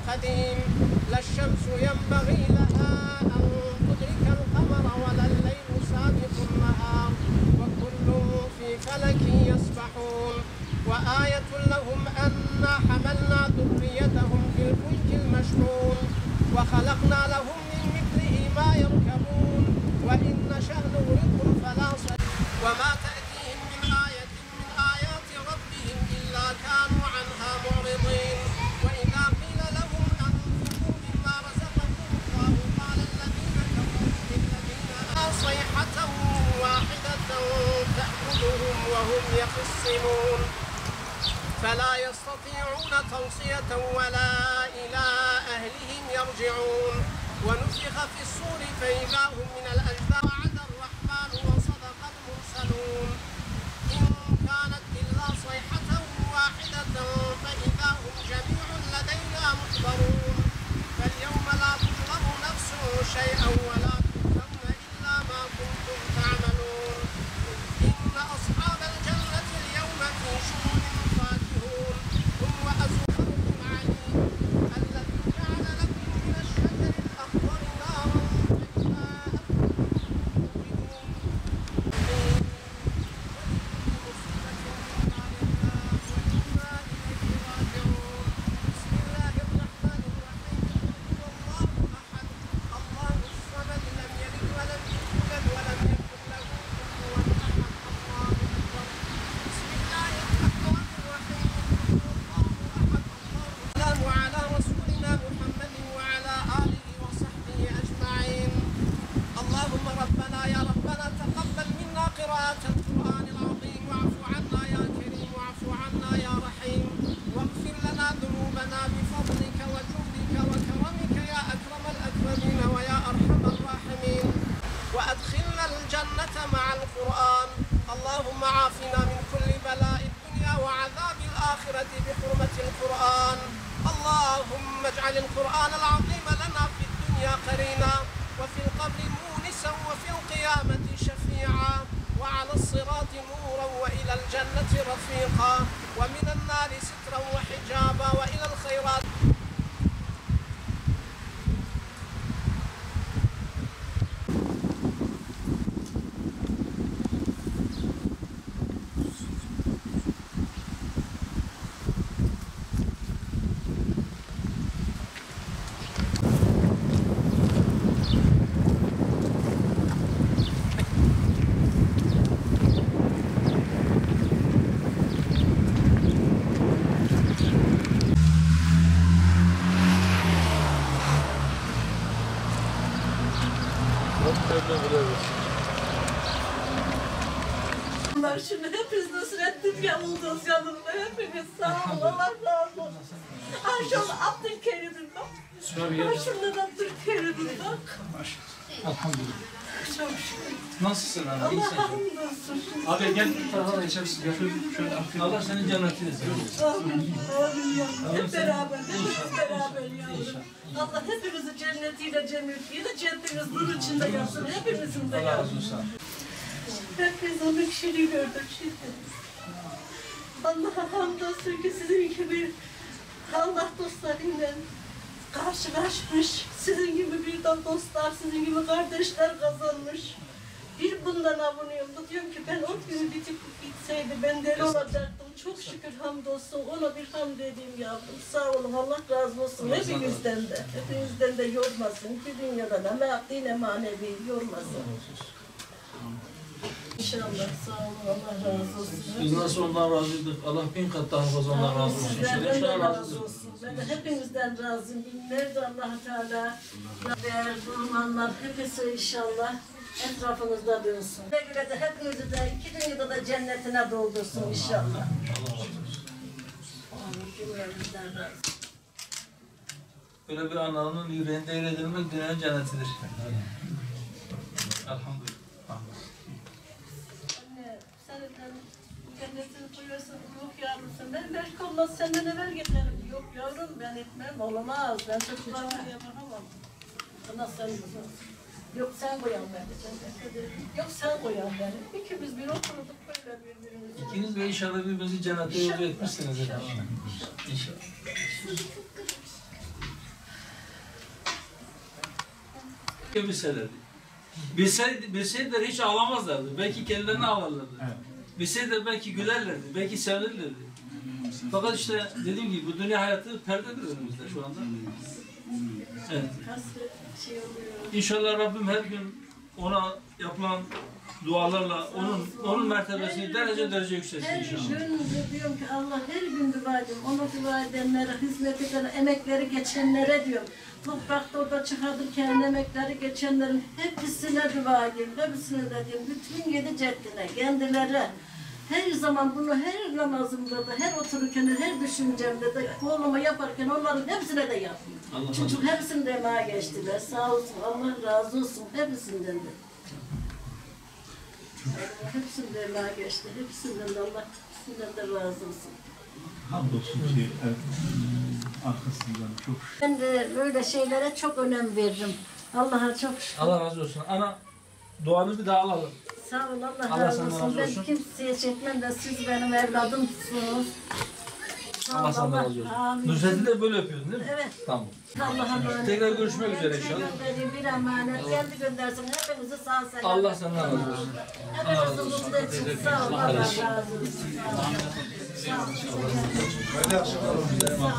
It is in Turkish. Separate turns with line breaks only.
القديم لا الشمس ينبغي لها أن تدرك القمر ولا الليل سابق النهار وكل في فلك يسبحون. وآية لهم أنا حملنا ذريتهم في الفلك المشحون وخلقنا لهم من مثله ما يركبون وإن نشأ نغرقهم فلا صريخ وما تأتيهم من آية من آيات ربهم إلا كانوا عنها معرضين. وإذا قيل لهم أنفقوا مما رزقكم الله قال الذين كفروا للذين صيحة واحدة تأخذهم وهم يخصمون فلا يستطيعون توصية ولا إلى أهلهم يرجعون. ونفخ في الصور فإذا هم من الأجداث وعد الرحمن وصدق المرسلون إن كانت إلا صيحة واحدة فإذا هم جميع لدينا محضرون. فاليوم لا تظلم نفس شيئا ولا تجزون إلا ما كنتم تعملون. إن أصحاب الجنة اليوم في شغل فاكهون هم وأزواجهم عليم الذي جعل لكم من الشجر الأخضر نارا فإذا وأدخلنا الجنة مع القرآن. اللهم عافنا من كل بلاء الدنيا وعذاب الآخرة بحرمة القرآن. اللهم اجعل القرآن العظيم لنا في الدنيا قرينا وفي القبر مونسا وفي القيامة شفيعا وعلى الصراط نورا وإلى الجنة رفيقا ومن النار سترا وحجابا وإلى الخيرات.
Şimdi hepiniz Nusrettin Yavuz'un yanında hepiniz sağ olun, Allah razı olsun. Şöyle Abdülkerim'im bak. Şundan Abdülkerim'im bak.
Elhamdülillah.
Çok şükür.
Nasılsın ana?
Allah
İyisin.
hamdolsun.
Abi gel bu tarafa geçersin. Şöyle Allah senin cennetini seviyor.
Amin. Hep beraber, hepimiz beraber yavrum. Allah hepimizi cennetiyle, cennetiyle, cennetiniz nur içinde yapsın. Hepimizin de
Allah razı
yavrum.
olsun.
Herkes onun kişiliği gördük şimdi. Allah'a hamdolsun ki sizin gibi Allah dostlarıyla karşılaşmış, sizin gibi bir de dostlar, sizin gibi kardeşler kazanmış. Bir bundan avunuyorum. Diyorum ki ben o gün bitip gitseydi ben deli olacaktım. Çok şükür hamdolsun. Ona bir hamd edeyim yavrum. Sağ olun. Allah razı olsun. Hepinizden de. Hepinizden de yormasın. Bir dünyadan ama dine manevi yormasın. İnşallah. Sağ olun. Allah razı olsun.
Biz nasıl ondan razıydık? Allah bin kat daha fazla ondan razı olsun.
Sizlerden de razı olsun. Ben de hepinizden razıyım. Nerede Allah-u Teala değer, durmanlar hepsi inşallah etrafınızda dönsün. Güle de hepinizi de iki dünyada da cennetine doldursun inşallah.
Allah razı olsun.
Cümlemizden razı olsun.
Böyle bir ananın yüreğinde yer edilmek dünyanın cennetidir. Elhamdülillah.
Anne, sen de cennetini koyuyorsun, yok yavrusun. Ben belki olmaz senden evvel giderim. Yok yavrum ben etmem, olamaz. Ben çocuklarımı yapamam. Bana sen yok sen koyan beni. Yok sen koyan beni. İkimiz bir oturduk böyle birbirimize.
İkiniz de inşallah birbirinizi cennete yolcu etmişsiniz. İnşallah. İnşallah. Bilseydiler hiç ağlamazlardı. Belki kendilerini ağlarlardı. Evet. Bilseydiler belki gülerlerdi. Belki sevinirlerdi. Fakat işte dediğim gibi bu dünya hayatı perdedir önümüzde şu anda. Evet. İnşallah Rabbim her gün ona yapılan dualarla onun mertebesini derece yükseltsin inşallah.
Her gün diyorum ki Allah her gün dua ediyorum. Ona dua edenlere, hizmet edenlere, emekleri geçenlere diyorum. Toprakta orada çıkartırken emekleri geçenlerin hepsine dua ediyorum. Hepsine de diyorum. Bütün yedi ceddine, kendileri. Her zaman bunu her namazımda da, her otururken, her düşüncemde de, oğluma yaparken onların hepsine de yapıyorum. Çocuk hepsini de emeğe geçtiler. Sağ olsun, Allah razı olsun hepsinden de. Hepsinde emeğe geçti. Hepsinden de Allah hepsinden de razı olsun.
Hamdolsun ki arkasından çok şükür.
Ben de böyle şeylere çok önem veririm. Allah'a çok şükür.
Allah razı olsun. Ana duanı bir daha alalım.
Sağ ol, Allah
Allah
razı
senden
olsun.
razı
Ben
olsun.
kimseye çekmem de siz benim evladımsınız. Sağ ol,
Allah senden razı olsun.
amin.
Nusret'i de böyle yapıyordun değil mi?
Evet.
Tamam.
Allah'a emanet.
Tekrar görüşmek üzere
Size
inşallah.
gönderdiğim bir emanet. Kendi göndersin. Hepinizi sağ selam.
Allah senden razı olsun.
Hepinizi mutlu etsin. Sağ ol. Allah razı olsun. Sağ ol. Sağ ol. Sağ ol.